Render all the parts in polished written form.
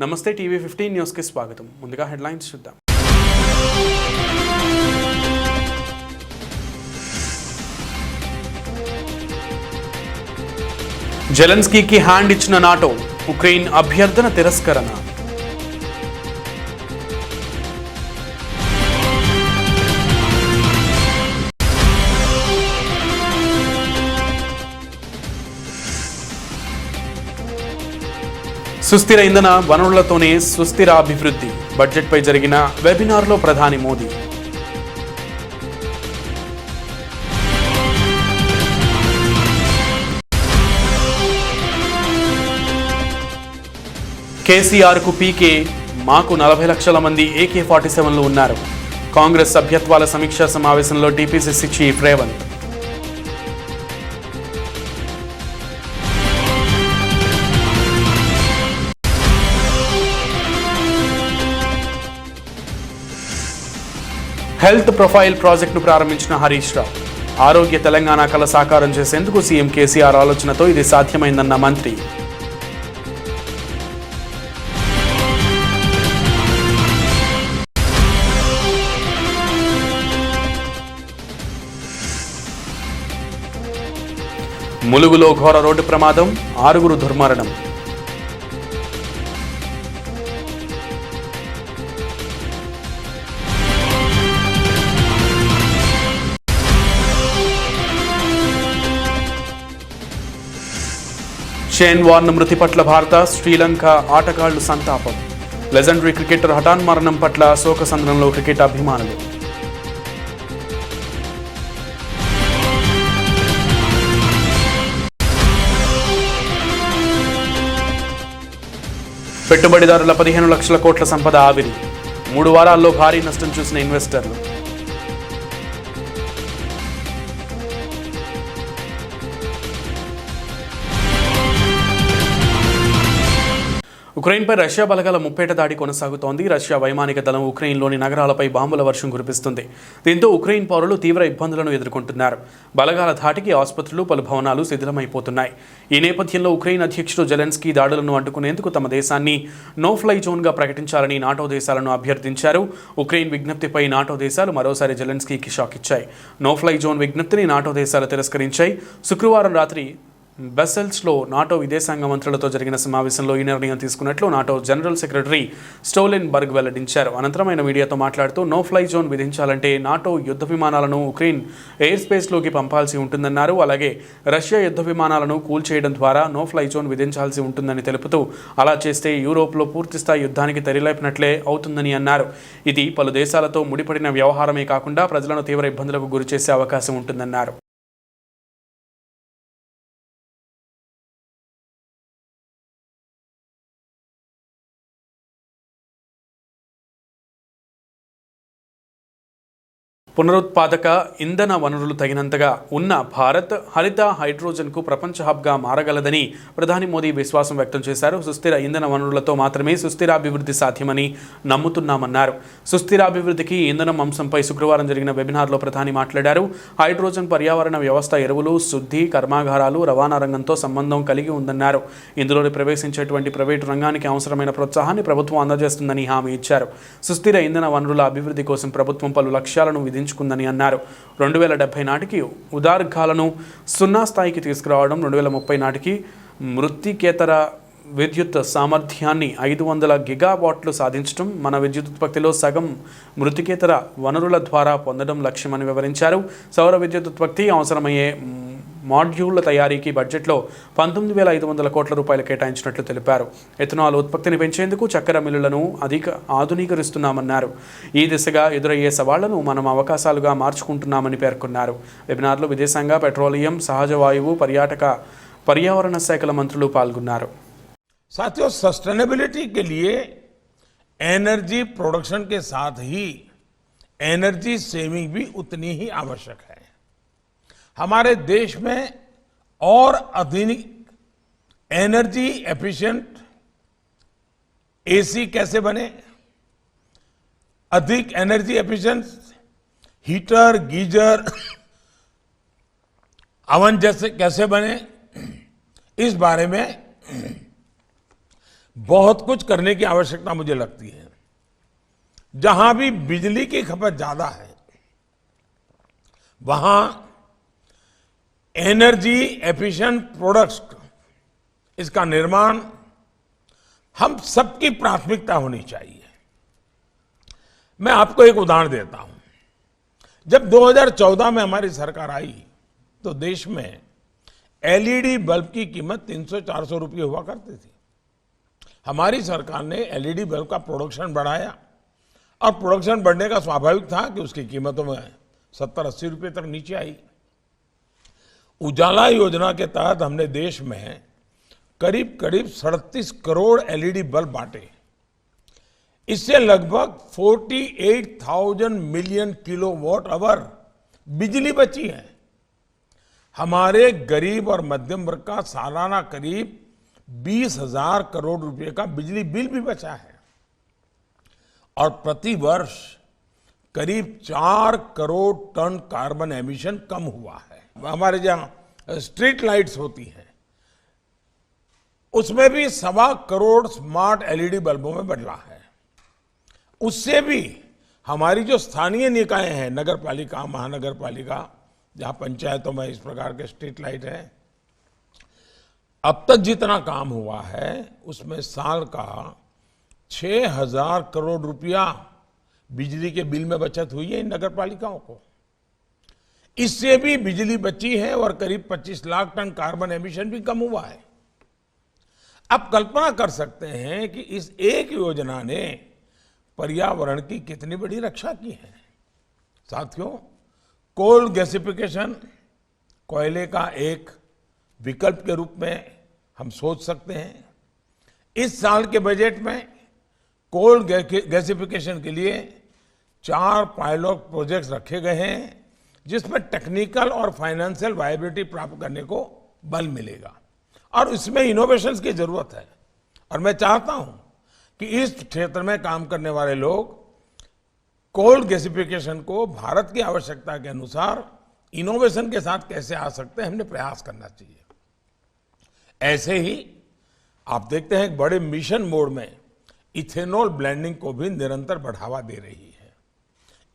నమస్తే TV 15 news కి స్వాగతం. ముందుగా హెడ్లైన్స్ చూద్దాం. జెలెన్స్కీకి హ్యాండ్ ఇచ్చిన నాటో, ఉక్రెయిన్ అభ్యర్థన తిరస్కరణ. సుస్థిర ఇంధన వనరులతోనే సుస్థిర అభివృద్ధి, బడ్జెట్పై జరిగిన వెబినార్లో ప్రధాని మోదీ. కేసీఆర్కు పీకే, మాకు 40 లక్షల మంది AK-47లు ఉన్నారు. కాంగ్రెస్ సభ్యత్వాల సమీక్షా సమావేశంలో TPCC chief Revanth. Health profile ప్రాజెక్టును ప్రారంభించిన హరీష్ రావు. ఆరోగ్య తెలంగాణ కల సాకారం చేసేందుకు సీఎం కేసీఆర్ ఆలోచనతో ఇది సాధ్యమైందన్న మంత్రి. ములుగులో ఘోర రోడ్డు ప్రమాదం, 6 దుర్మరణం. షేన్ వార్న్ మృతి పట్ల భారత, శ్రీలంక ఆటగాళ్లు సంతాపం. లెజెండరీ క్రికెటర్ హఠాన్ మరణం పట్ల శోకసంద్రంలో క్రికెట్ అభిమానులు. పెట్టుబడిదారుల 15 లక్షల కోట్ల సంపద ఆవిరి. 3 వారాల్లో భారీ నష్టం చూసిన ఇన్వెస్టర్లు. ఉక్రెయిన్పై రష్యా బలగాల ముప్పేట దాడి కొనసాగుతోంది. రష్యా వైమానిక దళం ఉక్రెయిన్లోని నగరాలపై బాంబుల వర్షం కురిపిస్తుంది. దీంతో ఉక్రెయిన్ పౌరులు తీవ్ర ఇబ్బందులను ఎదుర్కొంటున్నారు. బలగాల ధాటికి ఆసుపత్రులు, పలు భవనాలు శిథిలమైపోతున్నాయి. ఈ నేపథ్యంలో ఉక్రెయిన్ అధ్యక్షుడు జెలెన్స్కీ దాడులను అడ్డుకునేందుకు తమ దేశాన్ని నో ఫ్లై జోన్గా ప్రకటించాలని నాటో దేశాలను అభ్యర్థించారు. ఉక్రెయిన్ విజ్ఞప్తిపై నాటో దేశాలు మరోసారి జెలెన్స్కీకి షాక్ ఇచ్చాయి. నో ఫ్లై జోన్ విజ్ఞప్తిని నాటో దేశాలు తిరస్కరించాయి. శుక్రవారం రాత్రి బ్రసెల్స్లో నాటో విదేశాంగ మంత్రులతో జరిగిన సమావేశంలో ఈ నిర్ణయం తీసుకున్నట్లు నాటో జనరల్ సెక్రటరీ స్టోలెన్బర్గ్ వెల్లడించారు. అనంతరం ఆయన మీడియాతో మాట్లాడుతూ నో ఫ్లై జోన్ విధించాలంటే నాటో యుద్ధ విమానాలను ఉక్రెయిన్ ఎయిర్ స్పేస్లోకి పంపాల్సి ఉంటుందన్నారు. అలాగే రష్యా యుద్ధ విమానాలను కూల్చేయడం ద్వారా నో ఫ్లై జోన్ విధించాల్సి ఉంటుందని తెలుపుతూ అలా చేస్తే యూరోప్లో పూర్తిస్థాయి యుద్ధానికి తెరలేపినట్లే అవుతుందని అన్నారు. ఇది పలు దేశాలతో ముడిపడిన వ్యవహారమే కాకుండా ప్రజలను తీవ్ర ఇబ్బందులకు గురిచేసే అవకాశం ఉంటుందన్నారు. పునరుత్పాదక ఇంధన వనరులు తగినంతగా ఉన్న భారత్ హరిత హైడ్రోజన్కు ప్రపంచ హబ్గా మారగలదని ప్రధాని మోదీ విశ్వాసం వ్యక్తం చేశారు. సుస్థిర ఇంధన వనరులతో మాత్రమే సుస్థిరాభివృద్ధి సాధ్యమని నమ్ముతున్నామన్నారు. సుస్థిరాభివృద్ధికి ఇంధనం అంశంపై శుక్రవారం జరిగిన వెబినార్లో ప్రధాని మాట్లాడారు. హైడ్రోజన్ పర్యావరణ వ్యవస్థ, ఎరువులు, శుద్ధి, కర్మాగారాలు, రవాణా రంగంతో సంబంధం కలిగి ఉందన్నారు. ఇందులో ప్రవేశించేటువంటి ప్రైవేటు రంగానికి అవసరమైన ప్రోత్సాహాన్ని ప్రభుత్వం అందజేస్తుందని హామీ ఇచ్చారు. సుస్థిర ఇంధన వనరుల అభివృద్ధి కోసం ప్రభుత్వం పలు లక్ష్యాలను విధించుకుందని అన్నారు. 2070 నాటికి ఉదార్గాలను 0 స్థాయికి తీసుకురావడం, 2030 నాటికి మృత్తికేతర విద్యుత్ సామర్థ్యాన్ని 500 గిగావాట్లు సాధించడం, మన విద్యుత్ ఉత్పత్తిలో సగం మృత్తికేతర వనరుల ద్వారా పొందడం లక్ష్యమని వివరించారు. సౌర విద్యుత్ ఉత్పత్తి, అవసరమయ్యే మాడ్యూళ్ల తయారీకి బడ్జెట్లో 19,500 కోట్ల రూపాయలు కేటాయించినట్లు తెలిపారు. ఎథనాల్ ఉత్పత్తిని పెంచేందుకు చక్కెర మిల్లులను ఆధునీకరిస్తున్నామన్నారు. ఈ దిశగా ఎదురయ్యే సవాళ్లను మనం అవకాశాలుగా మార్చుకుంటున్నామని పేర్కొన్నారు. వెబినార్లో విదేశాంగ, పెట్రోలియం, సహజ వాయువు, పర్యావరణ శాఖల మంత్రులు పాల్గొన్నారు. साथियों, सस्टेनेबिलिटी के लिए एनर्जी प्रोडक्शन के साथ ही एनर्जी सेविंग भी उतनी ही आवश्यक है. हमारे देश में और आधुनिक एनर्जी एफिशिएंट एसी कैसे बने, अधिक energy efficient heater, geyser, oven जैसे कैसे बने, इस बारे में बहुत कुछ करने की आवश्यकता मुझे लगती है। जहां भी बिजली की खपत ज्यादा है वहां एनर्जी एफिशिएंट प्रोडक्ट्स इसका निर्माण हम सबकी प्राथमिकता होनी चाहिए। मैं आपको एक उदाहरण देता हूं। जब 2014 में हमारी सरकार आई तो देश में एलईडी बल्ब की कीमत 300-400 रुपये हुआ करती थी। हमारी सरकार ने एलईडी बल्ब का प्रोडक्शन बढ़ाया और प्रोडक्शन बढ़ने का स्वाभाविक था कि उसकी कीमतों में 70-80 रुपये तक नीचे आई। उजाला योजना के तहत हमने देश में करीब 37 करोड़ एलईडी बल्ब बांटे। इससे लगभग 48,000 मिलियन किलोवाट आवर बिजली बची है। हमारे गरीब और मध्यम वर्ग का सालाना करीब 20,000 करोड़ रुपए का बिजली बिल भी बचा है और प्रति वर्ष करीब 4 करोड़ टन कार्बन एमिशन कम हुआ है। हमारे जहां स्ट्रीट लाइट्स होती हैं उसमें भी 1.25 करोड़ स्मार्ट एलईडी बल्बों में बदला है। उससे भी हमारी जो स्थानीय निकाय हैं, नगर पालिका, महानगर पालिका, जहां पंचायतों में इस प्रकार के स्ट्रीट लाइट है, अब तक जितना काम हुआ है उसमें साल का 6,000 करोड़ रुपया बिजली के बिल में बचत हुई है इन नगर पालिकाओं को। इससे भी बिजली बची है और करीब 25 लाख टन कार्बन एमिशन भी कम हुआ है। आप कल्पना कर सकते हैं कि इस एक योजना ने पर्यावरण की कितनी बड़ी रक्षा की है। साथियों, कोल गैसिफिकेशन कोयले का एक विकल्प के रूप में हम सोच सकते हैं। इस साल के बजट में कोल गैसिफिकेशन के लिए 4 पायलट प्रोजेक्ट्स रखे गए हैं जिसमें टेक्निकल और फाइनेंशियल वायबिलिटी प्राप्त करने को बल मिलेगा और इसमें इनोवेशंस की जरूरत है। और मैं चाहता हूं कि इस क्षेत्र में काम करने वाले लोग कोल गैसिफिकेशन को भारत की आवश्यकता के अनुसार इनोवेशन के साथ कैसे आ सकते हैं, हमने प्रयास करना चाहिए। ऐसे ही आप देखते हैं बड़े मिशन मोड में इथेनॉल ब्लेंडिंग को भी निरंतर बढ़ावा दे रही है।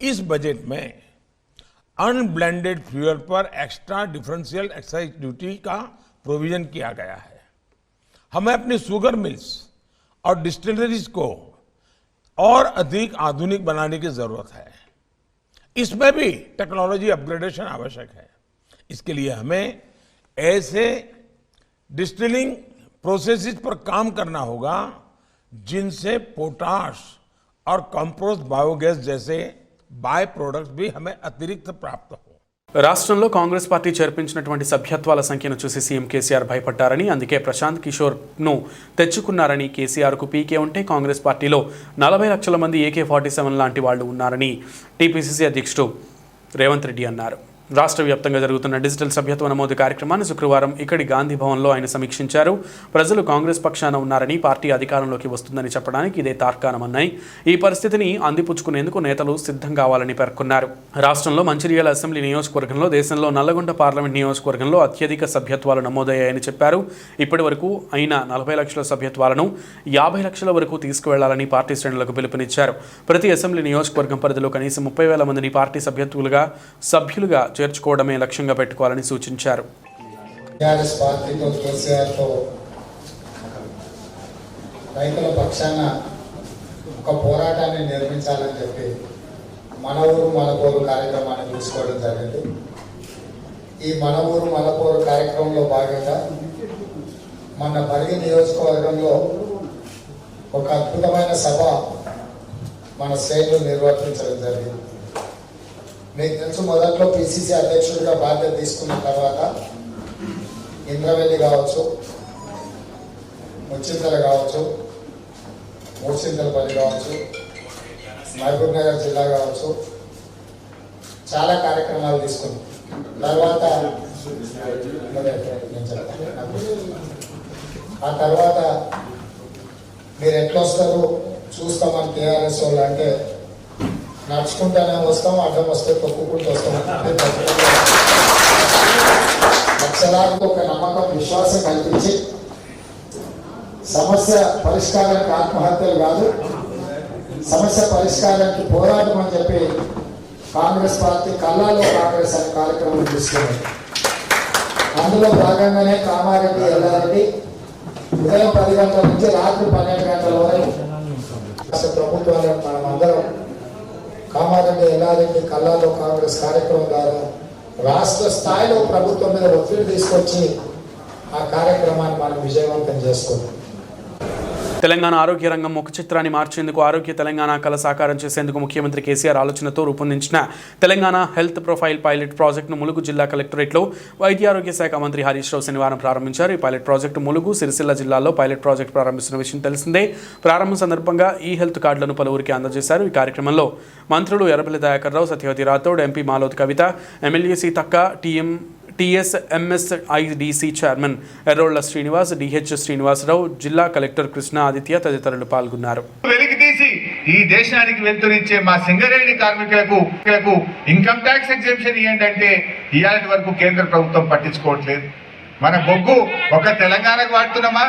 इस बजट में अनब्लेंडेड फ्यूल पर एक्स्ट्रा डिफरेंशियल एक्साइज ड्यूटी का प्रोविजन किया गया है। हमें अपनी शुगर मिल्स और डिस्टिलरीज को और अधिक आधुनिक बनाने की जरूरत है। इसमें भी टेक्नोलॉजी अपग्रेडेशन आवश्यक है। इसके लिए हमें ऐसे डिस्टिलिंग प्रोसेसेस पर काम करना होगा जिनसे पोटाश और कंपोस्ट बायोगैस जैसे बाय प्रोडक्ट्स भी हमें अतिरिक्त प्राप्त हो। రాష్ట్రంలో కాంగ్రెస్ పార్టీ చేర్పించినటువంటి సభ్యత్వాల సంఖ్యను చూసి సీఎం కేసీఆర్ భయపడ్డారని, అందుకే ప్రశాంత్ కిషోర్ను తెచ్చుకున్నారని, కేసీఆర్కు పీకే ఉంటే కాంగ్రెస్ పార్టీలో 40 లక్షల మంది AK-47 లాంటి వాళ్ళు ఉన్నారని టీపీసీసీ అధ్యక్షుడు రేవంత్ రెడ్డి అన్నారు. రాష్ట్ర వ్యాప్తంగా జరుగుతున్న డిజిటల్ సభ్యత్వ నమోదు కార్యక్రమాన్ని శుక్రవారం ఇక్కడి గాంధీ భవన్లో ఆయన సమీక్షించారు. ప్రజలు కాంగ్రెస్ పక్షాన ఉన్నారని, పార్టీ అధికారంలోకి వస్తుందని చెప్పడానికి ఇదే తార్కాణమన్నాయి. ఈ పరిస్థితిని అందిపుచ్చుకునేందుకు నేతలు సిద్ధం కావాలని పేర్కొన్నారు. రాష్ట్రంలో మంచిర్యాల అసెంబ్లీ నియోజకవర్గంలో, దేశంలో నల్లగొండ పార్లమెంట్ నియోజకవర్గంలో అత్యధిక సభ్యత్వాలు నమోదయ్యాయని చెప్పారు. ఇప్పటి వరకు అయిన 40 లక్షల సభ్యత్వాలను 50 లక్షల వరకు తీసుకువెళ్లాలని పార్టీ శ్రేణులకు పిలుపునిచ్చారు. ప్రతి అసెంబ్లీ నియోజకవర్గం పరిధిలో కనీసం 30,000 మందిని పార్టీ సభ్యులుగా చేర్చుకోవడమే లక్ష్యంగా పెట్టుకోవాలని సూచించారు. రైతుల పక్షాన ఒక పోరాటాన్ని నిర్మించాలని చెప్పి మన ఊరు మన పోరు కార్యక్రమాన్ని తీసుకోవడం జరిగింది. ఈ మన ఊరు మన పోరు కార్యక్రమంలో భాగంగా మన పరిగి నియోజకవర్గంలో ఒక అద్భుతమైన సభ మన శ్రేణులు నిర్వర్తించడం జరిగింది. మీకు తెలుసు, మొదట్లో పిసిసి అధ్యక్షుడిగా బాధ్యత తీసుకున్న తర్వాత ఇంద్రవెల్లి కావచ్చు, ముచ్చింతల కావచ్చు, మూర్చింతలపల్లి కావచ్చు, మహబూబ్ నగర్ జిల్లా కావచ్చు, చాలా కార్యక్రమాలు తీసుకున్నాం. తర్వాత ఆ తర్వాత మీరు ఎట్లా వస్తారు చూస్తామని టీఆర్ఎస్ వాళ్ళు అంటే నడుచుకుంటానే వస్తాం, అడ్డం వస్తే తొక్కుకుంటూ వస్తాం. లక్షలాదికి ఒక నమ్మకం, విశ్వాసం కల్పించి సమస్య పరిష్కారానికి ఆత్మహత్యలు కాదు, సమస్య పరిష్కారానికి పోరాటం అని చెప్పి కాంగ్రెస్ పార్టీ కల్లాలో కాంగ్రెస్ అనే కార్యక్రమం తీసుకుంది. అందులో భాగంగానే కామారెడ్డి ఎల్లారెడ్డి ఉదయం 10 గంటల నుంచి రాత్రి 12 గంటల వరకు రాష్ట్ర ప్రభుత్వాలను మనం అందరం కామారెడ్డి ఎల్లారెడ్డి కల్లాలో కాంగ్రెస్ కార్యక్రమం ద్వారా రాష్ట్ర స్థాయిలో ప్రభుత్వం మీద ఒత్తిడి తీసుకొచ్చి ఆ కార్యక్రమాన్ని మనం విజయవంతం చేసుకుంటాం. తెలంగాణ ఆరోగ్య రంగం ముఖ చిత్రాన్ని మార్చేందుకు ఆరోగ్య తెలంగాణ కల సాకారం చేసేందుకు ముఖ్యమంత్రి కేసీఆర్ ఆలోచనతో రూపొందించిన తెలంగాణ హెల్త్ ప్రొఫైల్ పైలట్ ప్రాజెక్టును ములుగు జిల్లా కలెక్టరేట్లో వైద్య ఆరోగ్య శాఖ మంత్రి హరీష్ రావు శనివారం ప్రారంభించారు. ఈ పైలట్ ప్రాజెక్టు ములుగు, సిరిసిల్ల జిల్లాల్లో పైలట్ ప్రాజెక్టు ప్రారంభిస్తున్న విషయం తెలిసిందే. ప్రారంభం సందర్భంగా ఈ హెల్త్ కార్డులను పలువురికి అందజేశారు. ఈ కార్యక్రమంలో మంత్రులు Errabelli Dayakar Rao, Satyavathi Rathod, MP Maloth Kavitha, MLA Seethakka, TSMSIDC chairman Errolla Srinivas, DH Srinivasarao, జిల్లా కలెక్టర్ కృష్ణ ఆదిత్య తదితరులు పాల్గొన్నారు. వెలికితీసి ఈ దేశానికి వెళ్తునిచ్చే మా సింగరేణి కార్మికులకు ఇన్కమ్ ట్యాక్స్ ఎగ్జెంప్షన్ ఇవ్వండి అంటే ఇయాటి వరకు కేంద్ర ప్రభుత్వం పట్టించుకోవట్లేదు. మన బొగ్గు ఒక తెలంగాణకు వాడుతున్నామా?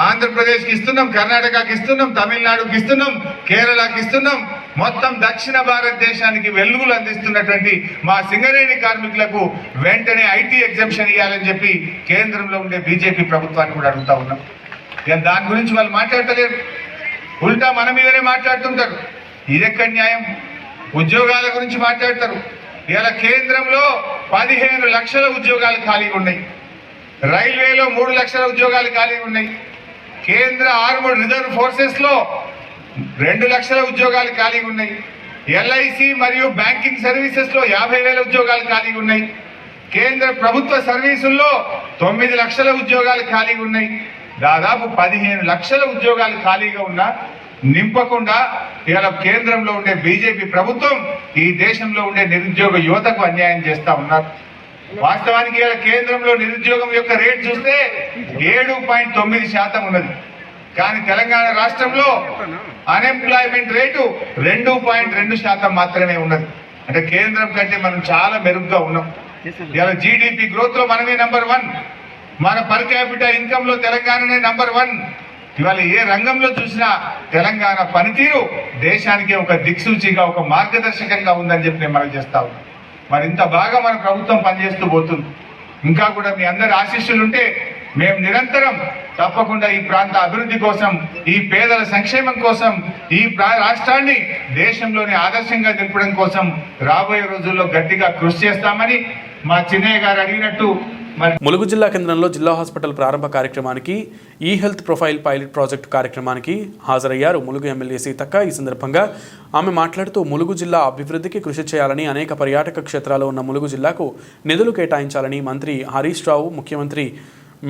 ఆంధ్రప్రదేశ్కి ఇస్తున్నాం, కర్ణాటకకి ఇస్తున్నాం, తమిళనాడుకి ఇస్తున్నాం, కేరళకి ఇస్తున్నాం. మొత్తం దక్షిణ భారతదేశానికి వెలుగులు అందిస్తున్నటువంటి మా సింగరేణి కార్మికులకు వెంటనే IT ఎగ్జెంప్షన్ ఇవ్వాలని చెప్పి కేంద్రంలో ఉండే బీజేపీ ప్రభుత్వాన్ని కూడా అడుగుతా ఉన్నాం. దాని గురించి వాళ్ళు మాట్లాడతలేరు, ఉల్టా మన మీదనే మాట్లాడుతుంటారు. ఇదెక్కడి న్యాయం? ఉద్యోగాల గురించి మాట్లాడతారు. ఇలా కేంద్రంలో 15 లక్షల ఉద్యోగాలు ఖాళీగా ఉన్నాయి, రైల్వేలో 3 లక్షల ఉద్యోగాలు ఖాళీగా ఉన్నాయి, కేంద్ర ఆర్మడ్ రిజర్వ్ ఫోర్సెస్ లో 2 లక్షల ఉద్యోగాలు ఖాళీగా ఉన్నాయి, LIC మరియు బ్యాంకింగ్ సర్వీసెస్ లో 50,000 ఉద్యోగాలు ఖాళీగా ఉన్నాయి, కేంద్ర ప్రభుత్వ సర్వీసుల్లో 9 లక్షల ఉద్యోగాలు ఖాళీగా ఉన్నాయి. దాదాపు 15 లక్షల ఉద్యోగాలు ఖాళీగా ఉన్నా నింపకుండా ఇవాళ కేంద్రంలో ఉండే బీజేపీ ప్రభుత్వం ఈ దేశంలో ఉండే నిరుద్యోగ యువతకు అన్యాయం చేస్తా ఉన్నారు. వాస్తవానికి ఇవాళ కేంద్రంలో నిరుద్యోగం యొక్క రేట్ చూస్తే 7.9% ఉన్నది. కానీ తెలంగాణ రాష్ట్రంలో అన్ఎంప్లాయ్మెంట్ రేటు 2.2% మాత్రమే ఉన్నది. అంటే కేంద్రం కంటే మనం చాలా మెరుగ్గా ఉన్నాం. ఇవాళ GDP గ్రోత్ లో మనమే నంబర్ 1, మన పర్ క్యాపిటల్ ఇన్కమ్ లో తెలంగాణనే నంబర్ 1. ఇవాళ ఏ రంగంలో చూసినా తెలంగాణ పనితీరు దేశానికి ఒక దిక్సూచిగా, ఒక మార్గదర్శకంగా ఉందని చెప్పి నేను మనం చేస్తా ఉన్నాం. మరి ఇంత బాగా మన ప్రభుత్వం పనిచేస్తూ పోతుంది. ఇంకా కూడా మీ అందరి ఆశీస్సులు ఉంటే మేము నిరంతరం తప్పకుండా ఈ ప్రాంత అభివృద్ధి కోసం, ఈ పేదల సంక్షేమం కోసం, ఈ రాష్ట్రాన్ని దేశంలోని ఆదర్శంగా నిలపడం కోసం రాబోయే రోజుల్లో గట్టిగా కృషి చేస్తామని మా చిన్నయ్య గారు అడిగినట్టు ములుగు జిల్లా కేంద్రంలో జిల్లా హాస్పిటల్ ప్రారంభ కార్యక్రమానికి ఈ హెల్త్ ప్రొఫైల్ పైలట్ ప్రాజెక్టు కార్యక్రమానికి హాజరయ్యారు ములుగు ఎమ్మెల్యే సీతక్క. ఈ సందర్భంగా ఆమె మాట్లాడుతూ ములుగు జిల్లా అభివృద్ధికి కృషి చేయాలని, అనేక పర్యాటక క్షేత్రాలు ఉన్న ములుగు జిల్లాకు నిధులు కేటాయించాలని మంత్రి హరీష్ రావు, ముఖ్యమంత్రి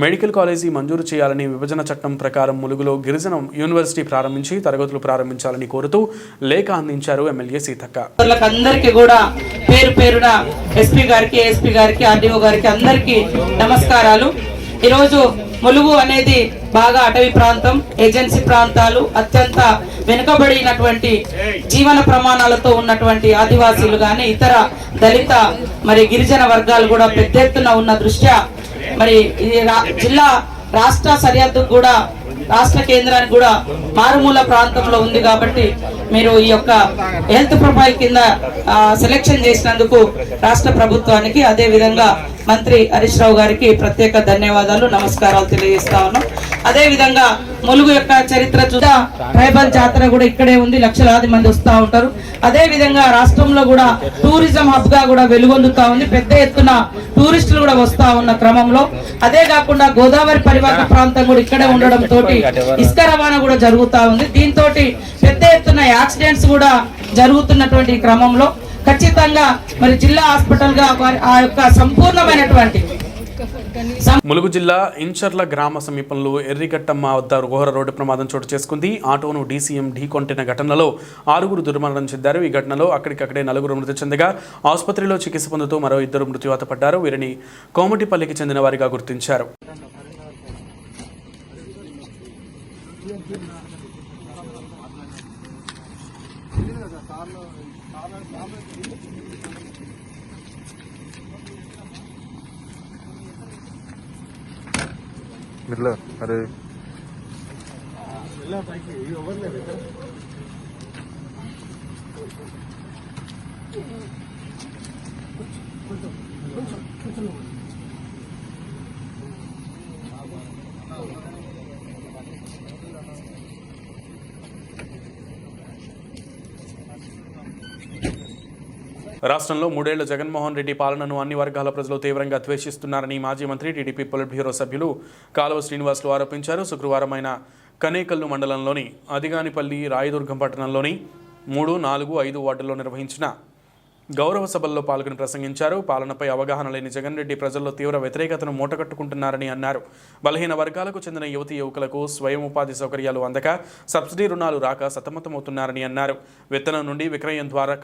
మెడికల్ కాలేజీ మంజూరు చేయాలని, విభజన చట్టం ప్రకారం ములుగులో గిరిజన యూనివర్సిటీ ప్రారంభించి తరగతులు ప్రారంభించాలని కోరుతూ లేఖ అందించారు ఎమ్మెల్యే సీతక్క. అందరికీ కూడా పేరు పేరున SP గారికి, ASP గారికి, RDO గారికి అందరికీ నమస్కారాలు. ఈరోజు ములుగు అనేది బాగా అటవీ ప్రాంతం, ఏజెన్సీ ప్రాంతాలు, అత్యంత వెనుకబడినటువంటి జీవన ప్రమాణాలతో ఉన్నటువంటి ఆదివాసీలు కానీ ఇతర దళిత మరి గిరిజన వర్గాలు కూడా పెద్ద ఎత్తున ఉన్న దృష్ట్యా మరి జిల్లా రాష్ట్ర సరిహద్దు కూడా, రాష్ట్ర కేంద్రానికి కూడా మారుమూల ప్రాంతంలో ఉంది. కాబట్టి మీరు ఈ యొక్క హెల్త్ ప్రొఫైల్ కింద సెలెక్షన్ చేసినందుకు రాష్ట్ర ప్రభుత్వానికి, అదే విధంగా మంత్రి హరీష్ రావు గారికి ప్రత్యేక ధన్యవాదాలు, నమస్కారాలు తెలియజేస్తా ఉన్నాం. అదే విధంగా ములుగు యొక్క చరిత్ర చూద్దా, ట్రైబల్ జాతర కూడా ఇక్కడే ఉంది, లక్షలాది మంది వస్తూ ఉంటారు. అదే విధంగా రాష్ట్రంలో కూడా టూరిజం హబ్ గా కూడా వెలుగొందుతా ఉంది, పెద్ద ఎత్తున టూరిస్టులు కూడా వస్తా ఉన్న క్రమంలో. అదే కాకుండా గోదావరి పరివాహక ప్రాంతం కూడా ఇక్కడే ఉండడం తోటి ఇసుక రవాణా కూడా జరుగుతా ఉంది. దీంతో పెద్ద ఎత్తున యాక్సిడెంట్స్ కూడా జరుగుతున్నటువంటి క్రమంలో ఖచ్చితంగా మరి జిల్లా హాస్పిటల్ గా ఆ యొక్క సంపూర్ణమైనటువంటి ములుగు జిల్లా ఇంచర్ల గ్రామ సమీపంలో ఎర్రిగట్టమ్మ వద్ద ఘోర రోడ్డు ప్రమాదం చోటు చేసుకుంది. ఆటోను DCM ఢీకొట్టిన ఘటనలో 6 దుర్మరణం చెందారు. ఈ ఘటనలో అక్కడికక్కడే 4 మృతి చెందగా ఆసుపత్రిలో చికిత్స పొందుతూ మరో 2 మృత్యువాత పడ్డారు. వీరిని కోమటిపల్లికి చెందిన వారిగా గుర్తించారు. अरे రాష్ట్రంలో 3 ఏళ్ల జగన్మోహన్ రెడ్డి పాలనను అన్ని వర్గాల ప్రజలు తీవ్రంగా ద్వేషిస్తున్నారని మాజీ మంత్రి టీడీపీ పొలిట్ బ్యూరో సభ్యులు కాలువ శ్రీనివాసులు ఆరోపించారు. శుక్రవారం ఆయన కనేకల్లు మండలంలోని అదిగానిపల్లి, రాయదుర్గం పట్టణంలోని 3, 4, 5 వార్డుల్లో నిర్వహించిన గౌరవ సభల్లో పాల్గొని ప్రసంగించారు. పాలనపై అవగాహన లేని జగన్ రెడ్డి ప్రజల్లో తీవ్ర వ్యతిరేకతను మూటకట్టుకుంటున్నారని అన్నారు. బలహీన వర్గాలకు చెందిన యువతీ యువకులకు స్వయం ఉపాధి సౌకర్యాలు అందక, సబ్సిడీ రుణాలు రాక సతమతమవుతున్నారని అన్నారు. విత్తనం నుండి విక్రయం ద్వారా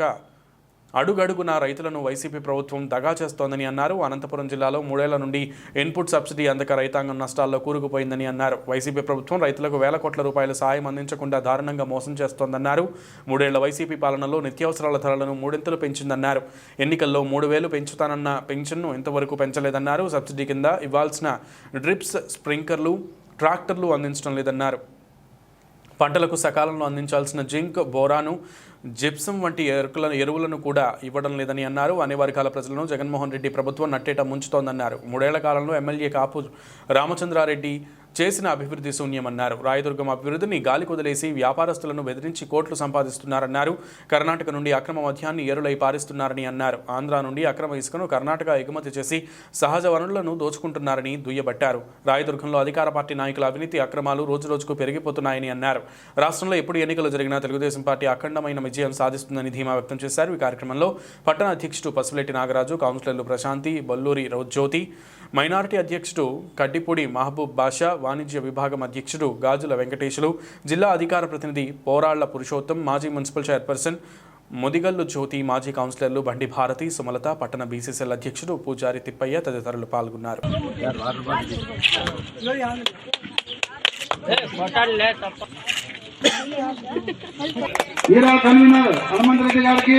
అడుగడుగునా రైతులను వైసీపీ ప్రభుత్వం దగా చేస్తోందని అన్నారు. అనంతపురం జిల్లాలో 3 ఏళ్ల నుండి ఇన్పుట్ సబ్సిడీ అందక రైతాంగం నష్టాల్లో కూరుకుపోయిందని అన్నారు. వైసీపీ ప్రభుత్వం రైతులకు వేల కోట్ల రూపాయల సాయం అందించకుండా దారుణంగా మోసం చేస్తోందన్నారు. 3 ఏళ్ల వైసీపీ పాలనలో నిత్యావసరాల ధరలను 3 ఇంతలు పెంచిందన్నారు. ఎన్నికల్లో 3,000 పెంచుతానన్న పెన్షన్ను ఇంతవరకు పెంచలేదన్నారు. సబ్సిడీ కింద ఇవ్వాల్సిన డ్రిప్స్, స్ప్రింక్లర్లు, ట్రాక్టర్లు అందించడం లేదన్నారు. పంటలకు సకాలంలో అందించాల్సిన జింక్, బోరాను, జిప్సం వంటి ఎరువులను కూడా ఇవ్వడం లేదని అన్నారు. అన్ని వర్గాల ప్రజలను జగన్మోహన్ రెడ్డి ప్రభుత్వం నట్టేట ముంచుతోందన్నారు. 3 ఏళ్ల కాలంలో ఎమ్మెల్యే కాపు రామచంద్రారెడ్డి చేసిన అభివృద్ధి శూన్యమన్నారు. రాయదుర్గం అభివృద్ధిని గాలి కుదిలేసి వ్యాపారస్తులను బెదిరించి కోట్లు సంపాదిస్తున్నారన్నారు. కర్ణాటక నుండి అక్రమ మద్యాన్ని ఏరులై పారిస్తున్నారని అన్నారు. ఆంధ్ర నుండి అక్రమ ఇసుకను కర్ణాటక ఎగుమతి చేసి సహజ వనరులను దోచుకుంటున్నారని దుయ్యబట్టారు. రాయదుర్గంలో అధికార పార్టీ నాయకుల అవినీతి అక్రమాలు రోజురోజుకు పెరిగిపోతున్నాయని అన్నారు. రాష్ట్రంలో ఎప్పుడు ఎన్నికలు జరిగినా తెలుగుదేశం పార్టీ అఖండమైన విజయం సాధిస్తుందని ధీమా వ్యక్తం చేశారు. ఈ కార్యక్రమంలో పట్టణ అధ్యక్షుడు పసుపులెట్టి నాగరాజు, కౌన్సిలర్లు ప్రశాంతి, బల్లూరి జ్యోతి, మైనారిటీ అధ్యక్షుడు కడ్డిపూడి మహబూబ్ బాషా, వాణిజ్య విభాగం అధ్యక్షుడు గాజుల వెంకటేశులు, జిల్లా అధికార ప్రతినిధి పోరాళ్ల పురుషోత్తం, మాజీ మున్సిపల్ చైర్పర్సన్ ముదిగల్లు జ్యోతి, మాజీ కౌన్సిలర్లు బండి భారతి, సుమలత, పట్టణ బీసీసీఎల్ అధ్యక్షుడు పూజారి తిప్పయ్య తదితరులు పాల్గొన్నారు. హనుమంతరెడ్డి గారికి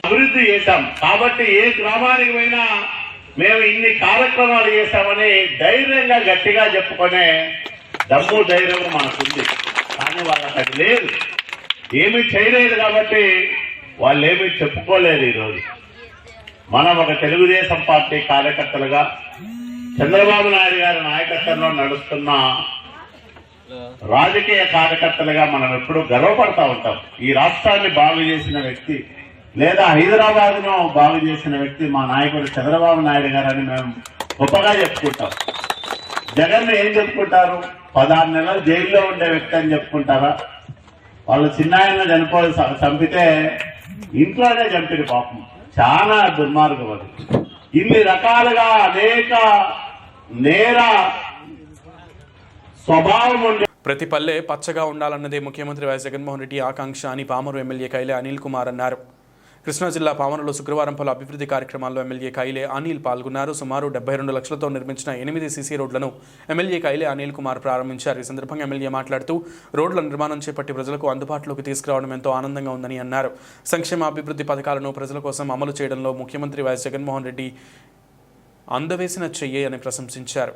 అభివృద్ధి చేశాం కాబట్టి ఏ గ్రామానికి పోయినా మేము ఇన్ని కార్యక్రమాలు చేశామని ధైర్యంగా గట్టిగా చెప్పుకునే దమ్ము ధైర్యం మనకుంది. కానీ వాళ్ళకి అది లేదు, ఏమీ చేయలేదు కాబట్టి వాళ్ళు ఏమీ చెప్పుకోలేదు. ఈరోజు మనం ఒక తెలుగుదేశం పార్టీ కార్యకర్తలుగా చంద్రబాబు నాయుడు గారి నాయకత్వంలో నడుస్తున్న రాజకీయ కార్యకర్తలుగా మనం ఎప్పుడూ గర్వపడతా ఉంటాం. ఈ రాష్ట్రాన్ని బాగు చేసిన వ్యక్తి లేదా హైదరాబాద్ ను బాగు చేసిన వ్యక్తి మా నాయకుడు చంద్రబాబు నాయుడు గారు అని మేము గొప్పగా చెప్పుకుంటాం. జగన్ ఏం చెప్పుకుంటారు? 16 నెలలు జైల్లో ఉండే వ్యక్తి అని చెప్పుకుంటారా? వాళ్ళు చిన్నాయన చంపితే ఇంట్లోనే చంపిన పాపం, చాలా దుర్మార్గం అది. ఇన్ని రకాలుగా అనేక నేర స్వభావం ఉండే ప్రతి పల్లె పచ్చగా ఉండాలన్నదే ముఖ్యమంత్రి వైఎస్ జగన్మోహన్ రెడ్డి ఆకాంక్ష అని పామరు ఎమ్మెల్యే కైలే అనిల్ కుమార్ అన్నారు. కృష్ణా జిల్లా పామరులో శుక్రవారం పలు అభివృద్ధి కార్యక్రమాల్లో ఎమ్మెల్యే కైలే అనిల్ పాల్గొన్నారు. సుమారు 72 లక్షలతో నిర్మించిన 8 సీసీ రోడ్లను ఎమ్మెల్యే కైలే అనిల్ కుమార్ ప్రారంభించారు. ఈ సందర్భంగా ఎమ్మెల్యే మాట్లాడుతూ రోడ్ల నిర్మాణం చేపట్టి ప్రజలకు అందుబాటులోకి తీసుకురావడం ఎంతో ఆనందంగా ఉందని అన్నారు. సంక్షేమ అభివృద్ధి పథకాలను ప్రజల కోసం అమలు చేయడంలో ముఖ్యమంత్రి వైఎస్ జగన్మోహన్ రెడ్డి అందవేసిన చెయ్యే అని ప్రశంసించారు.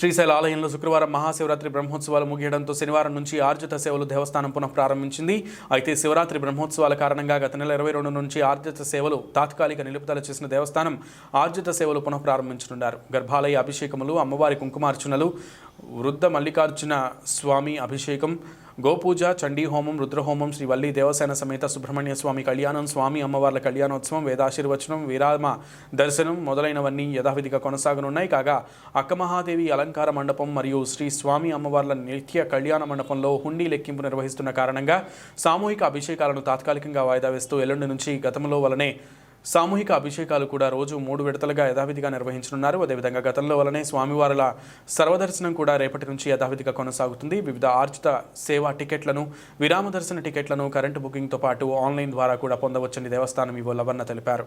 శ్రీశైల ఆలయంలో శుక్రవారం మహాశివరాత్రి బ్రహ్మోత్సవాలు ముగియడంతో శనివారం నుంచి ఆర్జిత సేవలు దేవస్థానం పునః ప్రారంభించింది. అయితే శివరాత్రి బ్రహ్మోత్సవాల కారణంగా గత నెల 22 నుంచి ఆర్జిత సేవలు తాత్కాలిక నిలుపుదల చేసిన దేవస్థానం ఆర్జిత సేవలు పునః ప్రారంభించనున్నారు. గర్భాలయ అభిషేకములు, అమ్మవారి కుంకుమార్చనలు, వృద్ధ మల్లికార్జున స్వామి అభిషేకం, గోపూజ, చండీ హోమం, రుద్రహోమం, శ్రీ వల్లి దేవసేన సమేత సుబ్రహ్మణ్య స్వామి కళ్యాణం, స్వామి అమ్మవార్ల కళ్యాణోత్సవం, వేదాశీర్వచనం, విరామ దర్శనం మొదలైనవన్నీ యథావిధిగా కొనసాగనున్నాయి. కాగా అక్కమహాదేవి అలంకార మండపం మరియు శ్రీ స్వామి అమ్మవార్ల నిత్య కళ్యాణ మండపంలో హుండీ లెక్కింపు నిర్వహిస్తున్న కారణంగా సామూహిక అభిషేకాలను తాత్కాలికంగా వాయిదా వేస్తూ ఎల్లుండి నుంచి గతంలో వలనే సామూహిక అభిషేకాలు కూడా రోజు 3 విడతలుగా యథావిధిగా నిర్వహించనున్నారు. అదేవిధంగా గతంలో వలనే స్వామివారుల సర్వదర్శనం కూడా రేపటి నుంచి యథావిధిగా కొనసాగుతుంది. వివిధ ఆర్జిత సేవా టికెట్లను, విరామ దర్శన టికెట్లను కరెంటు బుకింగ్తో పాటు ఆన్లైన్ ద్వారా కూడా పొందవచ్చని దేవస్థానం ఈవో లవన్న తెలిపారు.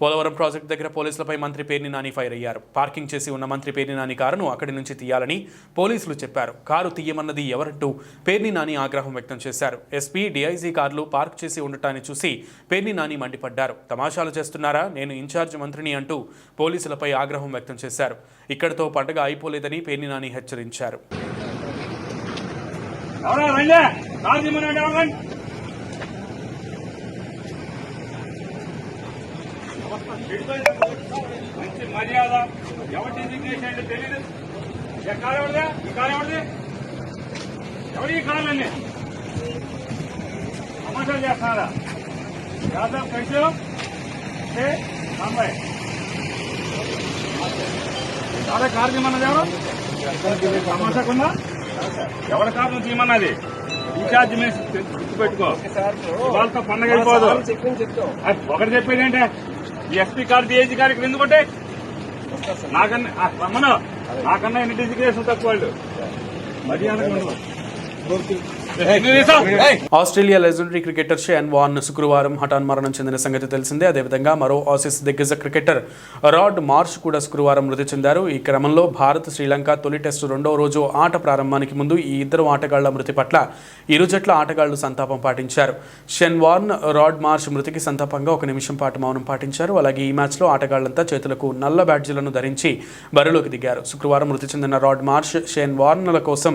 పోలవరం ప్రాజెక్టు దగ్గర పోలీసులపై మంత్రి పేర్ని నాని ఫైర్ అయ్యారు. పార్కింగ్ చేసి ఉన్న మంత్రి పేర్ని నాని కారును అక్కడి నుంచి తీయాలని పోలీసులు చెప్పారు. కారు తీయమన్నది ఎవరంటూ పేర్ని నాని ఆగ్రహం వ్యక్తం చేశారు. ఎస్పీ, డీఐజీ కార్లు పార్క్ చేసి ఉండటాన్ని చూసి పేర్ని నాని మండిపడ్డారు. తమాషాలు చేస్తున్నారా, నేను ఇన్ఛార్జ్ మంత్రిని అంటూ పోలీసులపై ఆగ్రహం వ్యక్తం చేశారు. ఇక్కడితో పండుగ అయిపోలేదని పేర్ని నాని హెచ్చరించారు. మంచి మర్యాద ఎవరి డిజిగ్నేషన్ అంటే తెలియదు. కారు ఎవరిదే? ఈ కారు ఎవరిది? ఎవరి ఈ కార్లన్నీ సమస్యలు చేస్తున్నారా? యాదవ్ కైసో సాంబాయ్ చాలా కారు తీయమన్నది ఎవరు? సమస్యకున్నా ఎవరి కారు నువ్వు తీయమన్నది? ఇన్ఛార్జ్ గుర్తుపెట్టుకో. వాళ్ళతో పండగ అయిపోదు. ఒకటి చెప్పేది అంటే ఈ ఎస్పీ కారు, డిఐజీ కారు ఇక్కడ ఎందుకుంటే నాకన్నా ఎన్ని డిజిగ్నేషన్ తక్కువ వాళ్ళు మర్యాద. Australia legendary cricketer Shane Warne శుక్రవారం హఠాన్ మరణం చెందిన సంగతి తెలిసిందే. అదేవిధంగా మరో ఆసీస్ దిగ్గజ క్రికెటర్ రాడ్ మార్ష్ కూడా శుక్రవారం మృతి చెందారు. ఈ క్రమంలో భారత్, శ్రీలంక తొలి టెస్టు 2వ రోజు ఆట ప్రారంభానికి ముందు ఈ ఇద్దరు ఆటగాళ్ల మృతి పట్ల ఇరు జట్ల ఆటగాళ్లు సంతాపం పాటించారు. షేన్ వార్న్, రాడ్ మార్ష్ మృతికి సంతాపంగా 1 నిమిషం పాటు మౌనం పాటించారు. అలాగే ఈ మ్యాచ్లో ఆటగాళ్లంతా చేతులకు నల్ల బ్యాడ్జీలను ధరించి బరిలోకి దిగారు. శుక్రవారం మృతి చెందిన రాడ్ మార్ష్, షేన్ వార్న్ల కోసం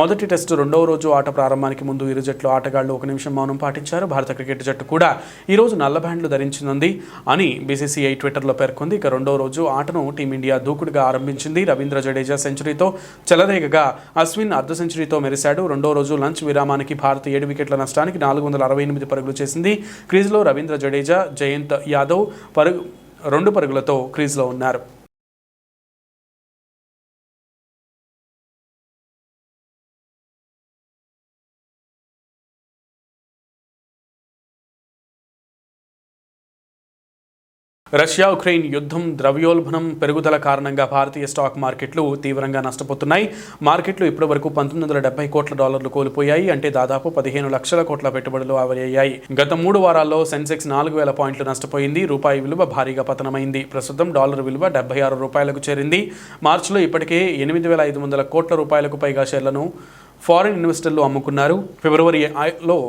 మొదటి టెస్టు 2వ రోజు ఆట ప్రారంభానికి ముందు ఇరు జట్లు ఆటగాళ్లు 1 నిమిషం మౌనం పాటించారు. భారత క్రికెట్ జట్టు కూడా ఈ రోజు నల్ల బ్యాండ్లు ధరించింది అని బీసీసీఐ ట్విట్టర్లో పేర్కొంది. ఇక 2వ రోజు ఆటను టీమిండియా దూకుడుగా ఆరంభించింది. రవీంద్ర జడేజా సెంచరీతో చెలరేగగా అశ్విన్ అర్ధ సెంచరీతో మెరిశాడు. 2వ రోజు లంచ్ విరామానికి భారత్ 7 వికెట్ల నష్టానికి 468 పరుగులు చేసింది. క్రీజ్లో రవీంద్ర జడేజా, జయంత్ యాదవ్ 2 పరుగులతో క్రీజ్లో ఉన్నారు. రష్యా ఉక్రెయిన్ యుద్ధం, ద్రవ్యోల్బణం పెరుగుదల కారణంగా భారతీయ స్టాక్ మార్కెట్లు తీవ్రంగా నష్టపోతున్నాయి. మార్కెట్లు ఇప్పటివరకు $1970 కోట్ల కోల్పోయాయి. అంటే దాదాపు 15 లక్షల కోట్ల పెట్టుబడులు ఆవిరయ్యాయి. గత 3 వారాల్లో సెన్సెక్స్ 4000 పాయింట్లు నష్టపోయింది. రూపాయి విలువ భారీగా పతనమైంది. ప్రస్తుతం డాలర్ విలువ $76 చేరింది. మార్చిలో ఇప్పటికే 8500 కోట్ల రూపాయలకు పైగా షేర్లను ఫారిన్ ఇన్వెస్టర్లు అమ్ముకున్నారు. ఫిబ్రవరిలో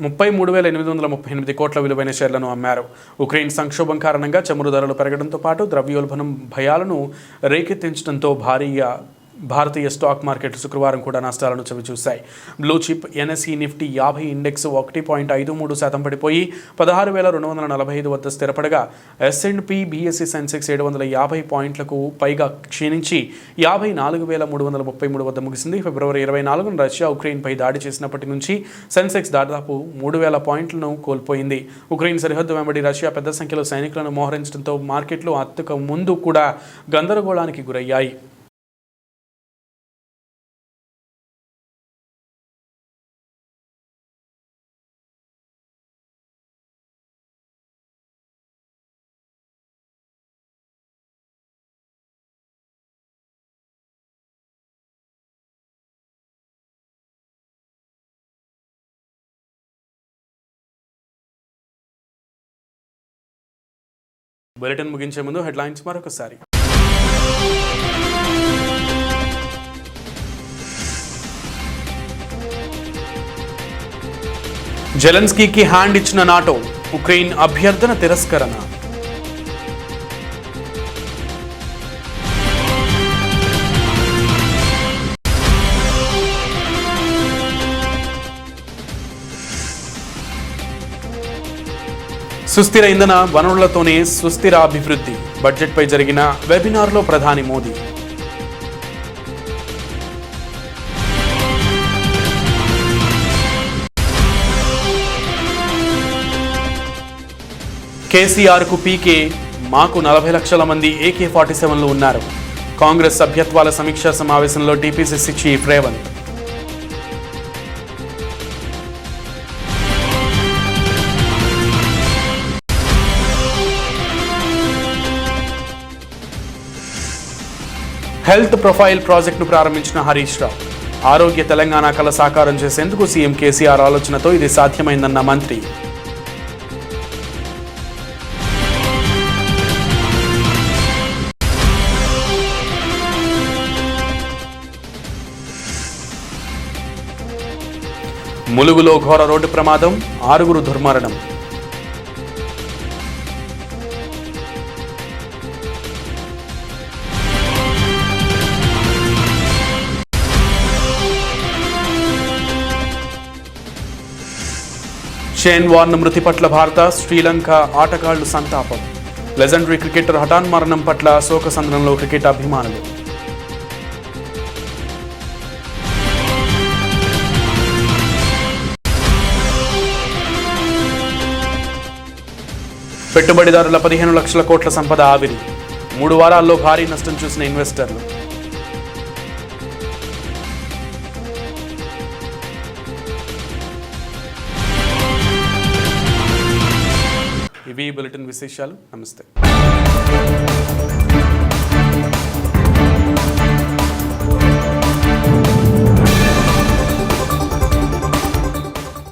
33,838 కోట్ల విలువైన షేర్లను అమ్మారు. ఉక్రెయిన్ సంక్షోభం కారణంగా చమురు ధరలు పెరగడంతో పాటు ద్రవ్యోల్బణం భయాలను రేకెత్తించడంతో భారీగా భారతీయ స్టాక్ మార్కెట్ శుక్రవారం కూడా నష్టాలను చవిచూశాయి. Blue chip NSE Nifty 50 index 1.53% పడిపోయి 16,245 వద్ద స్థిరపడగా S&P BSE సెన్సెక్స్ 750 పాయింట్లకు పైగా క్షీణించి 54,333 వద్ద ముగిసింది. ఫిబ్రవరి 24న రష్యా ఉక్రెయిన్పై దాడి చేసినప్పటి నుంచి సెన్సెక్స్ దాదాపు 3,000 పాయింట్లను కోల్పోయింది. ఉక్రెయిన్ సరిహద్దు వెంబడి రష్యా పెద్ద సంఖ్యలో సైనికులను మోహరించడంతో మార్కెట్లు అంతకు ముందు కూడా గందరగోళానికి గురయ్యాయి. బులెటిన్ ముగించే ముందు హెడ్లైన్స్ మరొకసారి. జెలెన్స్కీకి హ్యాండ్ ఇచ్చిన నాటో, ఉక్రెయిన్ అభ్యర్థన తిరస్కరణ. సుస్థిర ఇంధన వనరులతోనే సుస్థిర అభివృద్ధి, బడ్జెట్పై జరిగిన వెబినార్లో ప్రధాని మోదీ. కేసీఆర్కు పీకే, మాకు 40 లక్షల మంది AK-47లు ఉన్నారు. కాంగ్రెస్ సభ్యత్వాల సమీక్షా సమావేశంలో TPCC chief Revanth. Health profile ప్రాజెక్టును ప్రారంభించిన హరీష్ రావు. ఆరోగ్య తెలంగాణ కల సాకారం చేసేందుకు సీఎం కేసీఆర్ ఆలోచనతో ఇది సాధ్యమైందన్న మంత్రి. ములుగులో ఘోర రోడ్డు ప్రమాదం, 6 దుర్మరణం. షేన్ వార్న్ మృతి పట్ల భారత, శ్రీలంక ఆటగాళ్లు సంతాపం. లెజెండరీ క్రికెటర్ హఠాన్ మరణం పట్ల శోకసంద్రంలో క్రికెట్ అభిమానులు. పెట్టుబడిదారుల 15 లక్షల కోట్ల సంపద ఆవిరి, 3 వారాల్లో భారీ నష్టం చూసిన ఇన్వెస్టర్లు. ఇవి బులెటిన్ విశేషాలు. నమస్తే.